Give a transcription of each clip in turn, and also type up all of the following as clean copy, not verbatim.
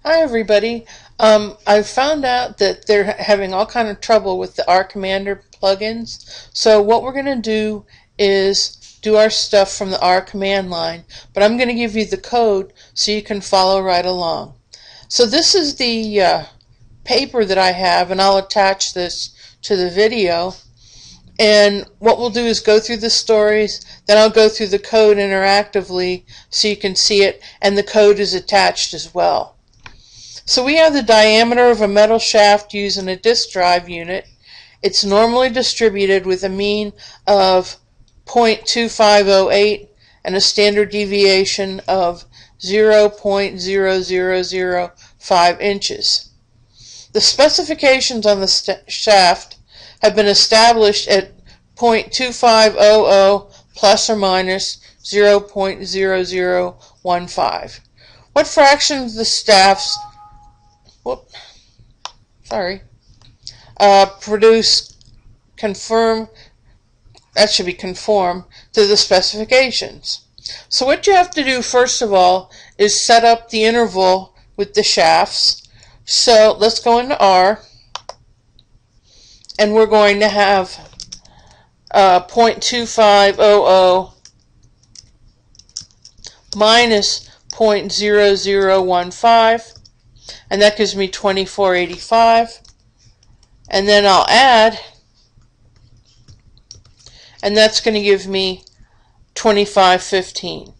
Hi everybody. I found out that they're having all kind of trouble with the R Commander plugins. So what we're going to do is do our stuff from the R command line, but I'm going to give you the code so you can follow right along. So this is the paper that I have, and I'll attach this to the video. And what we'll do is go through the stories, then I'll go through the code interactively so you can see it, and the code is attached as well. So we have the diameter of a metal shaft using a disk drive unit. It's normally distributed with a mean of 0.2508 and a standard deviation of 0.0005 inches. The specifications on the shaft have been established at 0.2500 plus or minus 0.0015. What fractions of the shafts conform to the specifications. So what you have to do first of all is set up the interval with the shafts. So let's go into R, and we're going to have 0.2500 minus 0.0015, and that gives me 2485. And then I'll add, and that's going to give me 2515.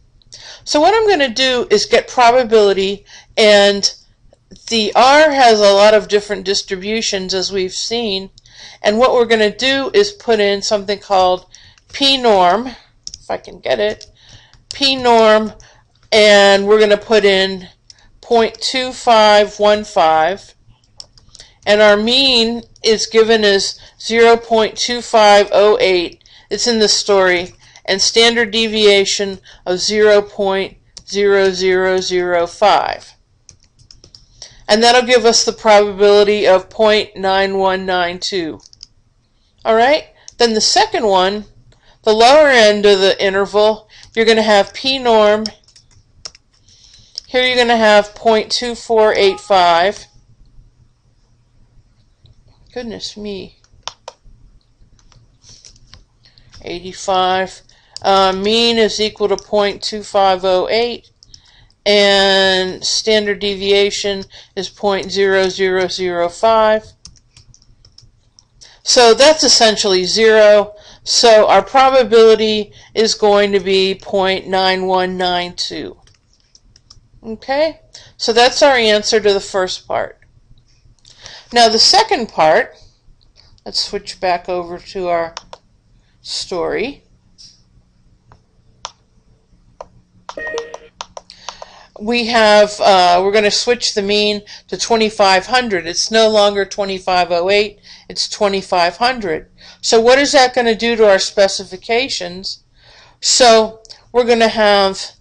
So what I'm going to do is get probability, and the R has a lot of different distributions as we've seen, and what we're going to do is put in something called p-norm, if I can get it, p-norm, and we're going to put in 0.2515, and our mean is given as 0.2508. It's in the story, and standard deviation of 0.0005. And that'll give us the probability of 0.9192. Alright, then the second one, the lower end of the interval, you're going to have p-norm. Here you're going to have 0.2485. Goodness me. 85. Mean is equal to 0.2508. And standard deviation is 0.0005. So that's essentially 0. So our probability is going to be 0.9192. Okay? So that's our answer to the first part. Now the second part, let's switch back over to our story. We have, we're going to switch the mean to 2500. It's no longer 2508, it's 2500. So what is that going to do to our specifications? So we're going to have,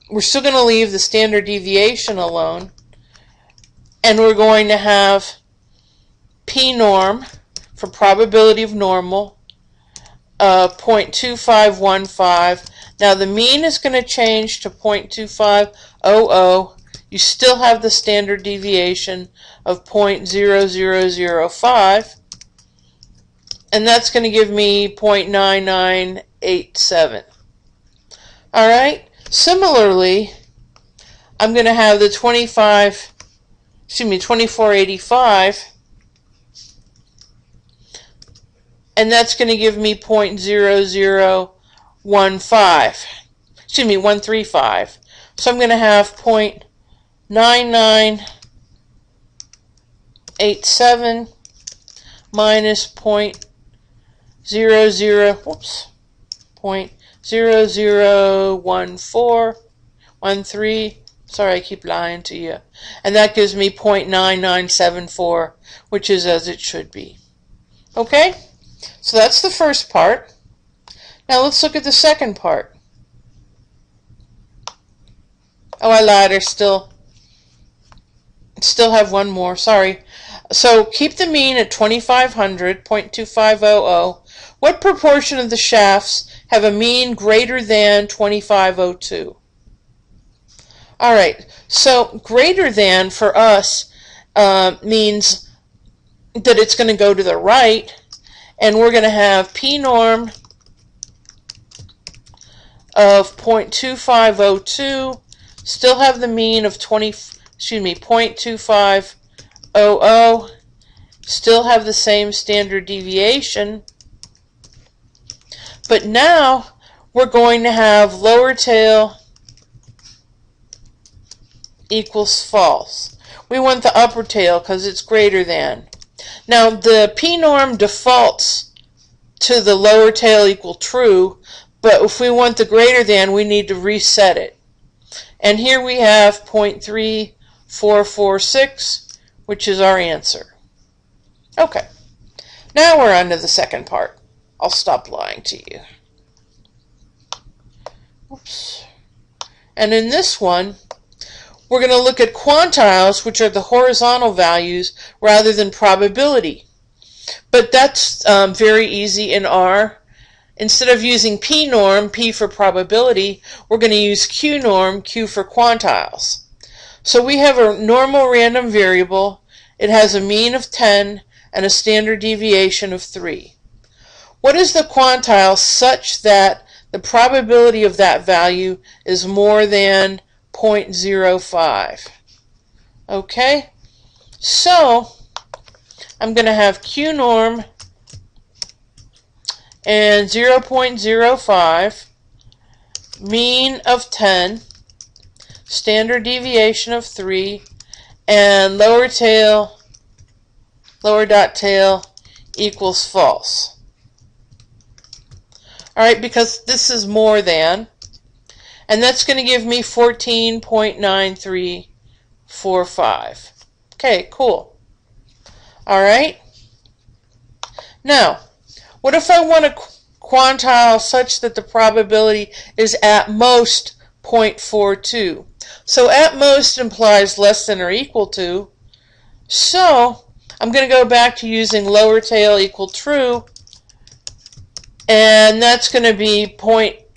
we're still going to leave the standard deviation alone, and we're going to have p-norm for probability of normal, 0.2515. Now the mean is going to change to 0.2500. You still have the standard deviation of 0.0005, and that's going to give me 0.9987. Alright, similarly, I'm going to have the 2485, and that's going to give me 135. So I'm going to have 0.9987 minus 0.0013. Sorry, I keep lying to you. And that gives me 0.9974, which is as it should be. Okay? So that's the first part. Now let's look at the second part. Oh, I lied. I still have one more. Sorry. So keep the mean at 2500, 0.2500. What proportion of the shafts have a mean greater than 2502? All right, so greater than for us means that it's going to go to the right, and we're going to have p norm of 0.2502, still have the mean of 0.2500, still have the same standard deviation, but now we're going to have lower tail equals false. We want the upper tail because it's greater than. Now the p-norm defaults to the lower tail equal true, but if we want the greater than, we need to reset it. And here we have 0.3446, which is our answer. Okay, now we're on to the second part. I'll stop lying to you. Oops. And in this one, we're going to look at quantiles, which are the horizontal values, rather than probability. But that's very easy in R. Instead of using p-norm, p for probability, we're going to use q-norm, q for quantiles. So we have a normal random variable. It has a mean of 10 and a standard deviation of 3. What is the quantile such that the probability of that value is more than 0.05? Okay, so I'm going to have q-norm and 0.05, mean of 10, standard deviation of 3, and lower dot tail equals false. Alright, because this is more than, and that's going to give me 14.9345. Okay, cool. Alright, now what if I want a quantile such that the probability is at most 0.42? So at most implies less than or equal to. So I'm going to go back to using lower tail equal true, and that's going to be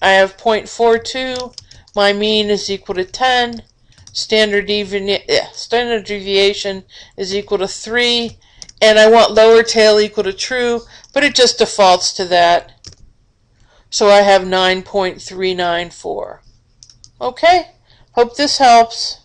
I have 0.42. My mean is equal to 10. Standard deviation is equal to 3. And I want lower tail equal to true, but it just defaults to that. So I have 9.394. Okay, hope this helps.